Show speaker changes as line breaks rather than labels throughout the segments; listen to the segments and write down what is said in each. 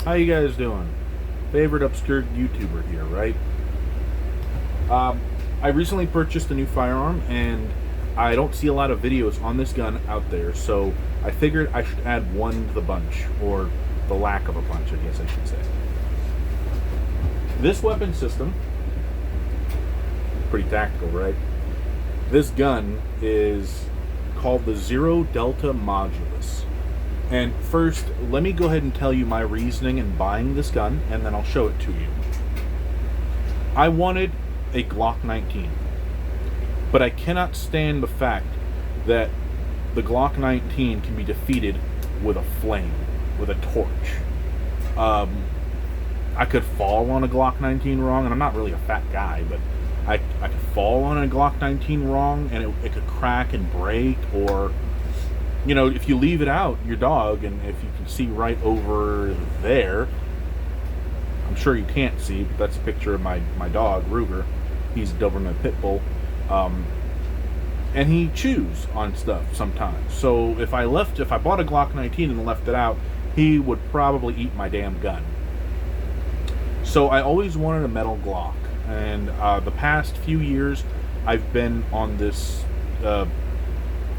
How you guys doing? Favorite obscure YouTuber here, right? I recently purchased a new firearm, and I don't see a lot of videos on this gun out there, so I figured I should add one to the bunch, or the lack of a bunch, I guess I should say. This weapon system, pretty tactical, right? This gun is called the Zero Delta Modulus. And first, let me go ahead and tell you my reasoning in buying this gun, and then I'll show it to you. I wanted a Glock 19, but I cannot stand the fact that the Glock 19 can be defeated with a flame, with a torch. I could fall on a Glock 19 wrong, and I'm not really a fat guy, but I could fall on a Glock 19 wrong, and it could crack and break, or if you leave it out, your dog, and if you can see right over there, I'm sure you can't see, but that's a picture of my dog, Ruger. He's a Doberman Pit Bull. And he chews on stuff sometimes. So if I bought a Glock 19 and left it out, he would probably eat my damn gun. So I always wanted a metal Glock. And the past few years, I've been on this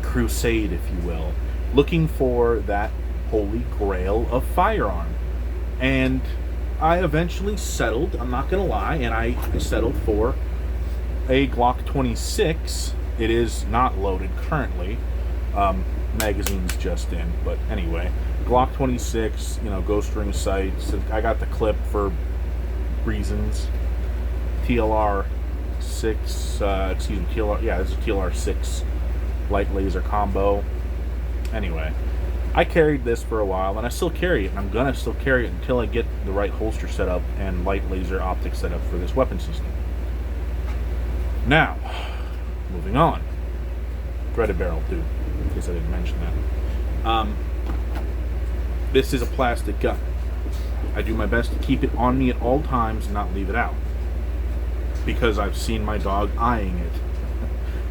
crusade, if you will, looking for that holy grail of firearm. And I eventually settled, I'm not going to lie, and I settled for a Glock 26. It is not loaded currently. Magazine's just in, but anyway. Glock 26, ghost ring sights. I got the clip for reasons. TLR 6, this is a TLR 6 light laser combo. Anyway, I carried this for a while, and I still carry it, and I'm gonna still carry it until I get the right holster set up and light laser optic set up for this weapon system. Now, moving on. Threaded barrel, too, in case I didn't mention that. This is a plastic gun. I do my best to keep it on me at all times and not leave it out, because I've seen my dog eyeing it.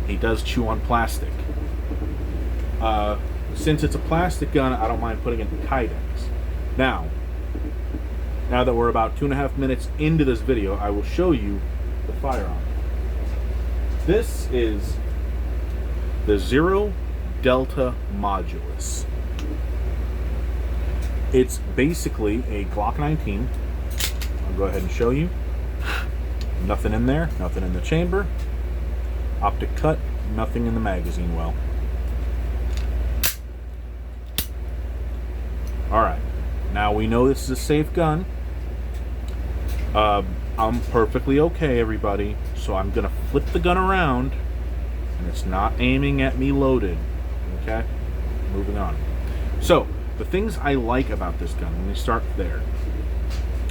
He does chew on plastic. Since it's a plastic gun, I don't mind putting it in Kydex. Now that we're about 2.5 minutes into this video, I will show you the firearm. This is the Zero Delta Modulus. It's basically a Glock 19. I'll go ahead and show you. Nothing in there, nothing in the chamber. Optic cut, nothing in the magazine well. Alright, now we know this is a safe gun. I'm perfectly okay, everybody. So I'm going to flip the gun around, and it's not aiming at me loaded. Okay? Moving on. So, the things I like about this gun, let me start there.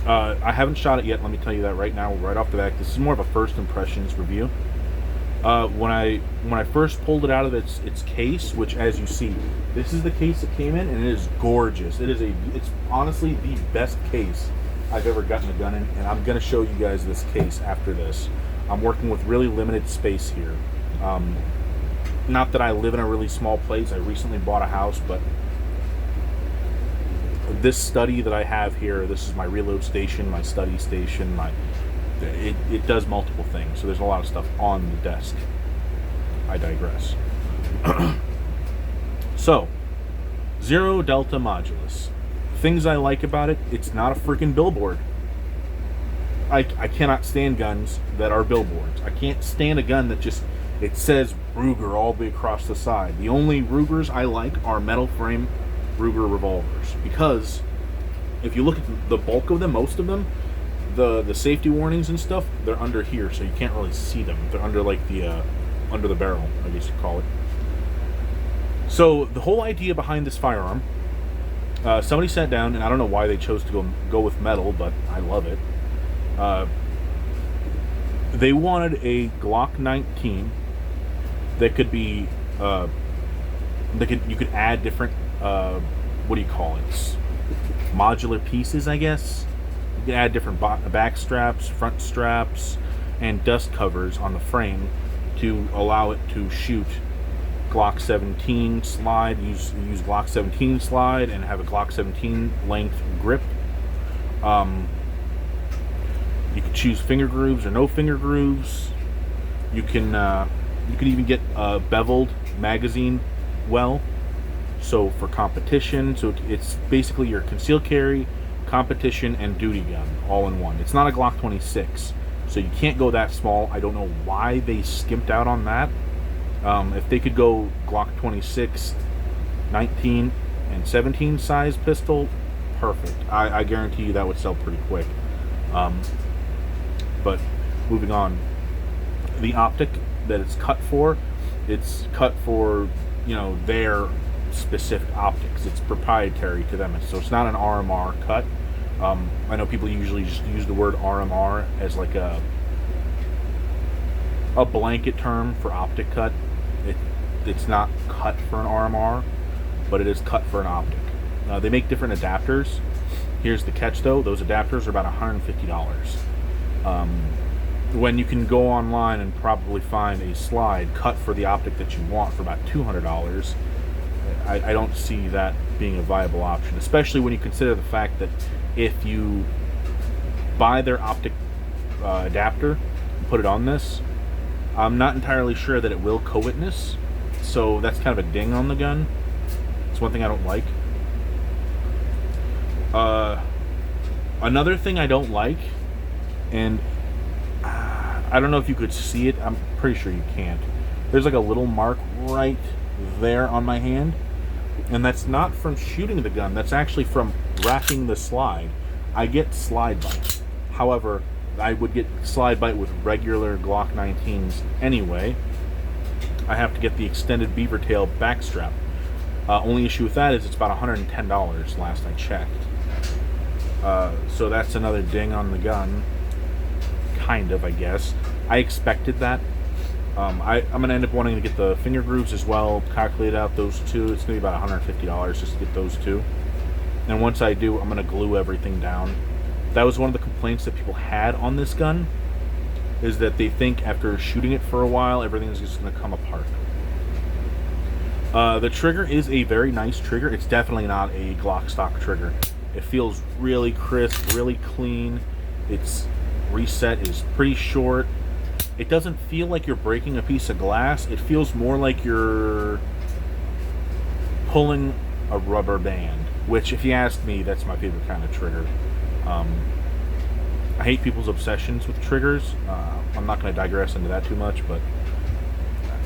I haven't shot it yet, let me tell you that right now, right off the bat. This is more of a first impressions review. When I first pulled it out of its case, which, as you see, this is the case it came in, and it is gorgeous. It's honestly the best case I've ever gotten a gun in, and I'm going to show you guys this case after this. I'm working with really limited space here. Not that I live in a really small place. I recently bought a house, but this study that I have here, this is my reload station, my study station, it does multiple things, so there's a lot of stuff on the desk. I digress. So, Zero Delta Modulus. Things I like about it, it's not a freaking billboard. I cannot stand guns that are billboards. I can't stand a gun that it says Ruger all the way across the side. The only Rugers I like are metal frame Ruger revolvers, because if you look at the bulk of them, most of them, the safety warnings and stuff, they're under here, so you can't really see them. They're under like the under the barrel, I guess you'd call it. So the whole idea behind this firearm, somebody sat down, and I don't know why they chose to go with metal, but I love it. They wanted a Glock 19 that could be you could add different what do you call it? Modular pieces, I guess. You can add different back straps, front straps, and dust covers on the frame to allow it to shoot Glock 17 slide, use Glock 17 slide, and have a Glock 17 length grip, You can choose finger grooves or no finger grooves. You can even get a beveled magazine well. So for competition, so it's basically your concealed carry, competition, and duty gun all in one. It's not a Glock 26, so you can't go that small. I don't know why they skimped out on that. If they could go Glock 26, 19, and 17 size pistol, perfect. I guarantee you that would sell pretty quick. But moving on, the optic that it's cut for their specific optics. It's proprietary to them, so it's not an RMR cut. I know people usually just use the word RMR as like a blanket term for optic cut. It's not cut for an RMR, but it is cut for an optic. They make different adapters. Here's the catch though, those adapters are about $150. When you can go online and probably find a slide cut for the optic that you want for about $200, I don't see that being a viable option, especially when you consider the fact that if you buy their optic adapter and put it on this, I'm not entirely sure that it will co-witness, so that's kind of a ding on the gun. It's one thing I don't like. Another thing I don't like, and I don't know if you could see it, I'm pretty sure you can't. There's like a little mark right there on my hand, and that's not from shooting the gun, that's actually from wrapping the slide. I get slide bite. However, I would get slide bite with regular Glock 19s anyway. I have to get the extended beaver tail back strap. Only issue with that is it's about $110 last I checked. So that's another ding on the gun. Kind of, I guess. I expected that. I'm going to end up wanting to get the finger grooves as well, calculate out those two. It's going to be about $150 just to get those two. And once I do, I'm going to glue everything down. That was one of the complaints that people had on this gun, is that they think after shooting it for a while, everything's just going to come apart. The trigger is a very nice trigger. It's definitely not a Glock stock trigger. It feels really crisp, really clean. Its reset is pretty short. It doesn't feel like you're breaking a piece of glass. It feels more like you're pulling a rubber band, which, if you ask me, that's my favorite kind of trigger. I hate people's obsessions with triggers. I'm not going to digress into that too much, but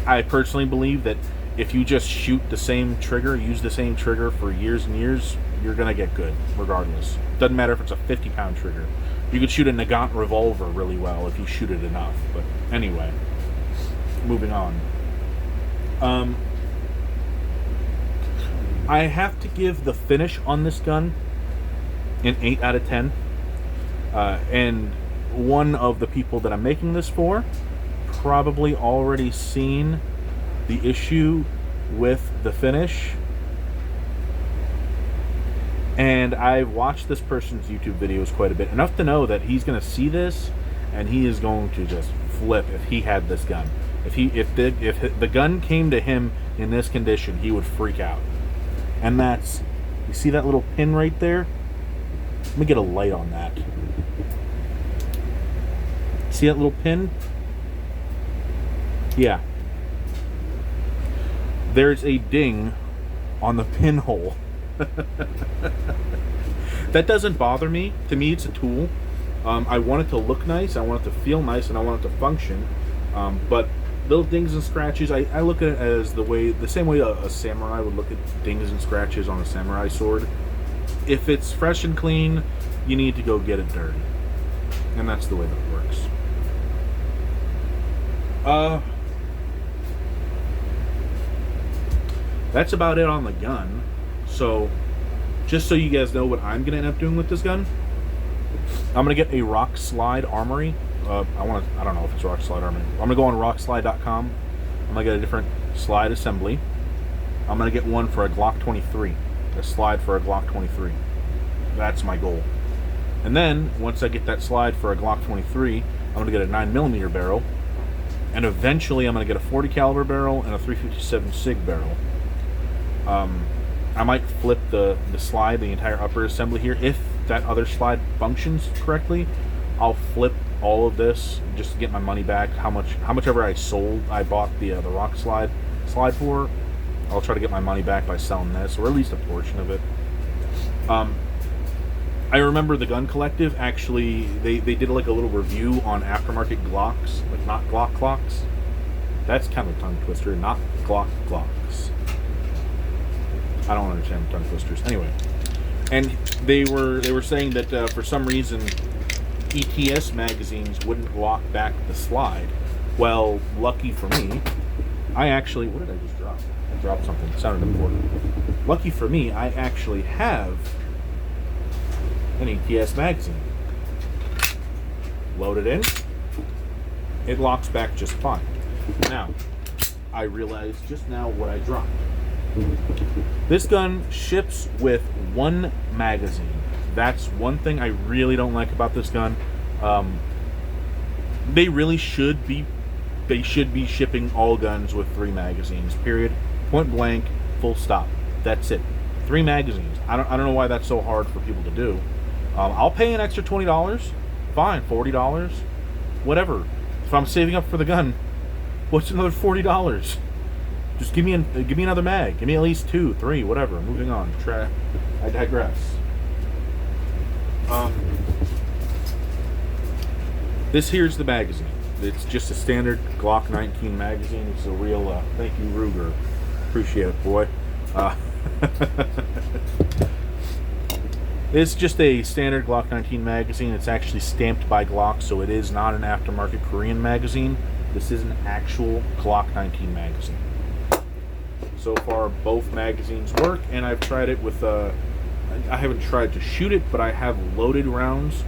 I personally believe that if you just shoot the same trigger, use the same trigger for years and years, you're going to get good, regardless. Doesn't matter if it's a 50-pound trigger. You could shoot a Nagant revolver really well if you shoot it enough. But anyway, moving on. I have to give the finish on this gun an 8 out of 10. And one of the people that I'm making this for probably already seen the issue with the finish. And I've watched this person's YouTube videos quite a bit, enough to know that he's going to see this and he is going to just flip if he had this gun. If the gun came to him in this condition, he would freak out. And that's, you see that little pin right there? Let me get a light on that. See that little pin? Yeah. There's a ding on the pinhole. That doesn't bother me. To me, it's a tool. I want it to look nice, I want it to feel nice, and I want it to function. But little dings and scratches, I look at it as the same way a samurai would look at dings and scratches on a samurai sword. If it's fresh and clean, you need to go get it dirty. And that's the way that works. That's about it on the gun. So, just so you guys know what I'm going to end up doing with this gun, I'm going to get a Rock Slide Armory. I don't know if it's Rock Slide Armory. I'm going to go on rockslide.com. I'm going to get a different slide assembly. I'm going to get one for a Glock 23. A slide for a Glock 23. That's my goal. And then, once I get that slide for a Glock 23, I'm going to get a 9mm barrel. And eventually I'm going to get a 40 caliber barrel and a 357 SIG barrel. I might flip the slide, the entire upper assembly here, if that other slide functions correctly, I'll flip all of this just to get my money back. How much ever I bought the rock slide for, I'll try to get my money back by selling this, or at least a portion of it. I remember the Gun Collective, actually, they did like a little review on aftermarket Glocks, like not Glock clocks. That's kind of a tongue twister, not Glock Glocks. I don't understand tongue twisters. Anyway, and they were saying that for some reason ETS magazines wouldn't lock back the slide. Well, lucky for me, I actually, what did I just drop? I dropped something. It sounded important. Lucky for me, I actually have an ETS magazine. Load it in. It locks back just fine. Now, I realized just now what I dropped. This gun ships with one magazine. That's one thing I really don't like about this gun. They really should be shipping all guns with 3 magazines, period. Point blank, full stop. That's it. 3 magazines. I don't know why that's so hard for people to do. I'll pay an extra $20. Fine, $40. Whatever. If I'm saving up for the gun, what's another $40? Just give me another mag. Give me at least 2, 3, whatever. Moving on. I digress. This here's the magazine. It's just a standard Glock 19 magazine. It's a real, thank you, Ruger. Appreciate it, boy. It's just a standard Glock 19 magazine. It's actually stamped by Glock, so it is not an aftermarket Korean magazine. This is an actual Glock 19 magazine. So far, both magazines work, and I've tried it with, I haven't tried to shoot it, but I have loaded rounds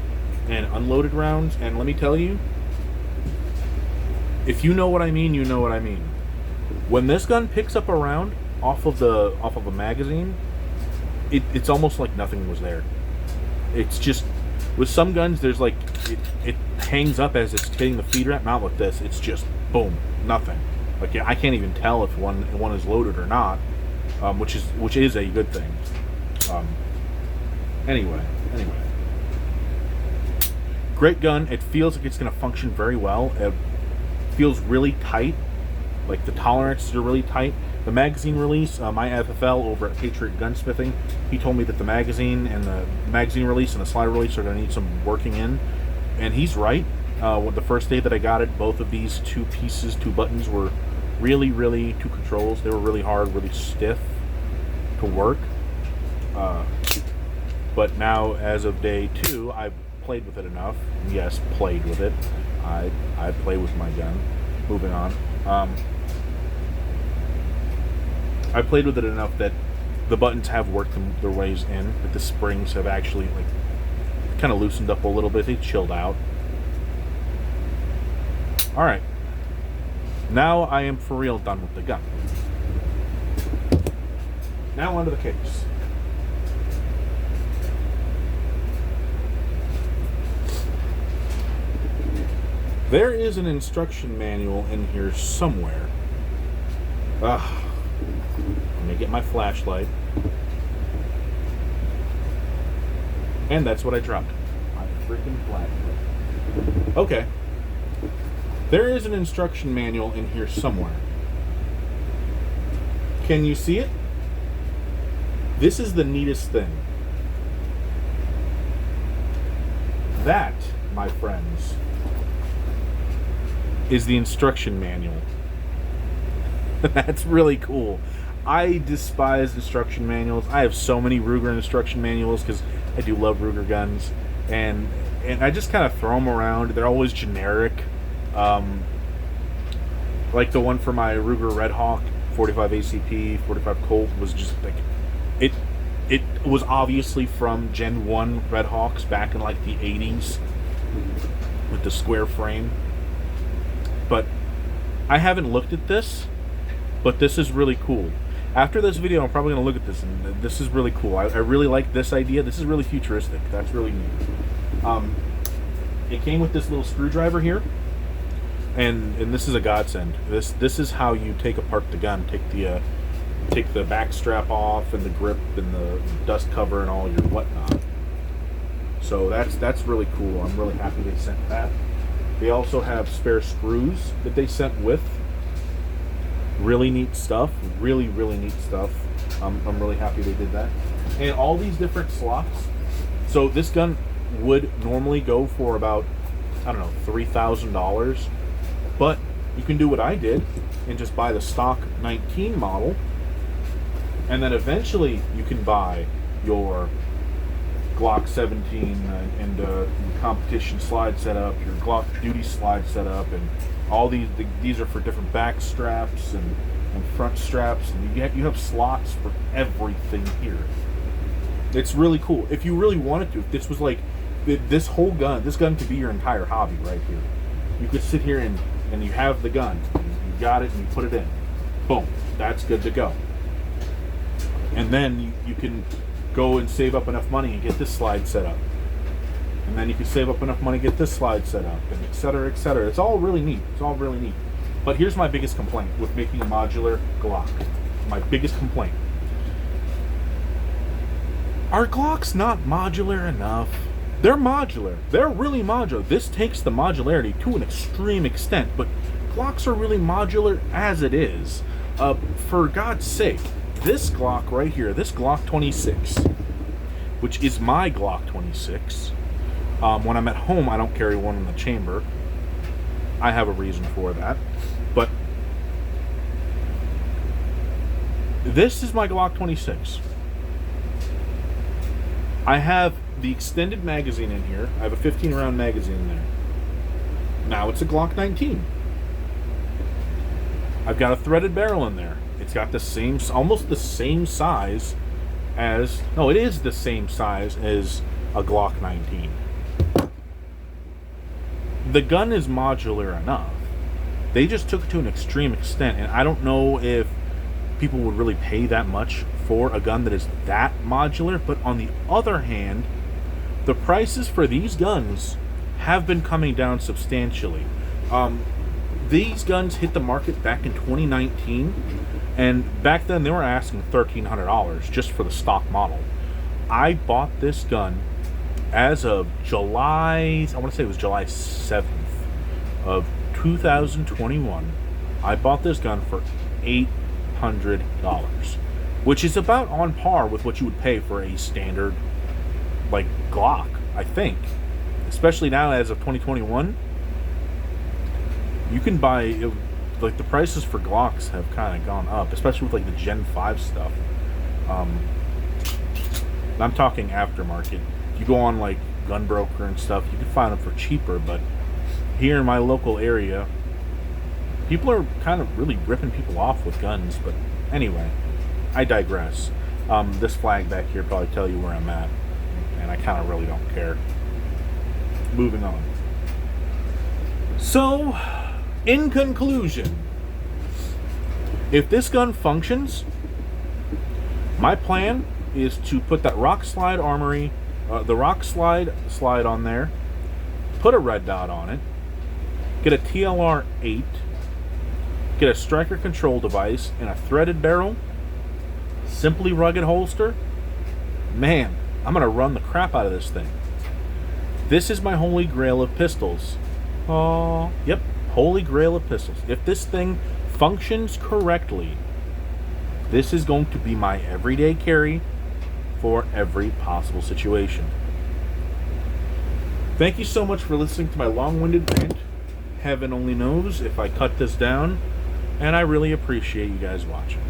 and unloaded rounds, and let me tell you, if you know what I mean, you know what I mean. When this gun picks up a round off of a magazine, it's almost like nothing was there. It's just, with some guns, there's like, it hangs up as it's hitting the feed ramp. Not with this. It's just boom, nothing. Like, I can't even tell if one is loaded or not, which is a good thing. Anyway, great gun. It feels like it's going to function very well. It feels really tight. Like, the tolerances are really tight. The magazine release, my FFL over at Patriot Gunsmithing, he told me that the magazine release and the slide release are going to need some working in, and he's right. The first day that I got it, both of these 2 buttons were really, 2 controls. They were really hard, really stiff to work. But now, as of day 2, I've played with it enough. Yes, played with it. I play with my gun. Moving on. I played with it enough that the buttons have worked their ways in. That the springs have actually kind of loosened up a little bit. They chilled out. All right. Now I am for real done with the gun. Now onto the case. There is an instruction manual in here somewhere. Let me get my flashlight. And that's what I dropped. My freaking flashlight. Okay. There is an instruction manual in here somewhere. Can you see it? This is the neatest thing. That, my friends, is the instruction manual. That's really cool. I despise instruction manuals. I have so many Ruger instruction manuals because I do love Ruger guns, and I just kind of throw them around. They're always generic. Like the one for my Ruger Red Hawk 45 ACP 45 Colt was just like it was obviously from Gen 1 Red Hawks back in like the 80s with the square frame. But I haven't looked at this, but this is really cool. After this video, I'm probably going to look at this, and this is really cool. I really like this idea. This is really futuristic. That's really neat. It came with this little screwdriver here, and this is a godsend. This is how you take apart the gun. Take the back strap off, and the grip, and the dust cover, and all your whatnot. So that's really cool. I'm really happy they sent that. They also have spare screws that they sent with. Really neat stuff. Really, really neat stuff. I'm really happy they did that. And all these different slots. So this gun would normally go for about, I don't know, $3,000. But you can do what I did and just buy the stock 19 model. And then eventually you can buy your Glock 17 and competition slide setup, your Glock duty slide setup, and all these are for different back straps and front straps, and you have slots for everything here. It's really cool. If you really wanted to, if this was like this gun could be your entire hobby right here. You could sit here and you have the gun, you got it, and you put it in. Boom, that's good to go. And then you can go and save up enough money and get this slide set up. And then you can save up enough money, get this slide set up, and et cetera, et cetera. It's all really neat. It's all really neat. But here's my biggest complaint with making a modular Glock. My biggest complaint. Are Glocks not modular enough? They're modular. They're really modular. This takes the modularity to an extreme extent, but Glocks are really modular as it is. For God's sake, this Glock right here, this Glock 26, which is my Glock 26. When I'm at home, I don't carry one in the chamber. I have a reason for that. But this is my Glock 26. I have the extended magazine in here. I have a 15 round magazine in there. Now it's a Glock 19. I've got a threaded barrel in there. It's got the same, almost the same size as, no, it is the same size as a Glock 19. The gun is modular enough. They just took it to an extreme extent, and I don't know if people would really pay that much for a gun that is that modular, but on the other hand, the prices for these guns have been coming down substantially. These guns hit the market back in 2019, and back then they were asking $1,300 just for the stock model. I bought this gun as of July, I want to say it was July 7th of 2021. I bought this gun for $800, which is about on par with what you would pay for a standard like Glock, I think. Especially now as of 2021, you can buy, like, the prices for Glocks have kind of gone up, especially with like the Gen 5 stuff. I'm talking aftermarket. You go on like Gunbroker and stuff, you can find them for cheaper, but here in my local area, people are kind of really ripping people off with guns. But anyway, I digress. This flag back here probably tell you where I'm at, and I kind of really don't care. Moving on. So, in conclusion, if this gun functions, my plan is to put that rock slide armory, the rock slide on there, put a red dot on it, get a TLR 8, get a striker control device, and a threaded barrel, simply rugged holster. Man, I'm gonna run the crap out of this thing. This is my holy grail of pistols. Oh, yep, holy grail of pistols. If this thing functions correctly, this is going to be my everyday carry for every possible situation. Thank you so much for listening to my long-winded rant. Heaven only knows if I cut this down, and I really appreciate you guys watching.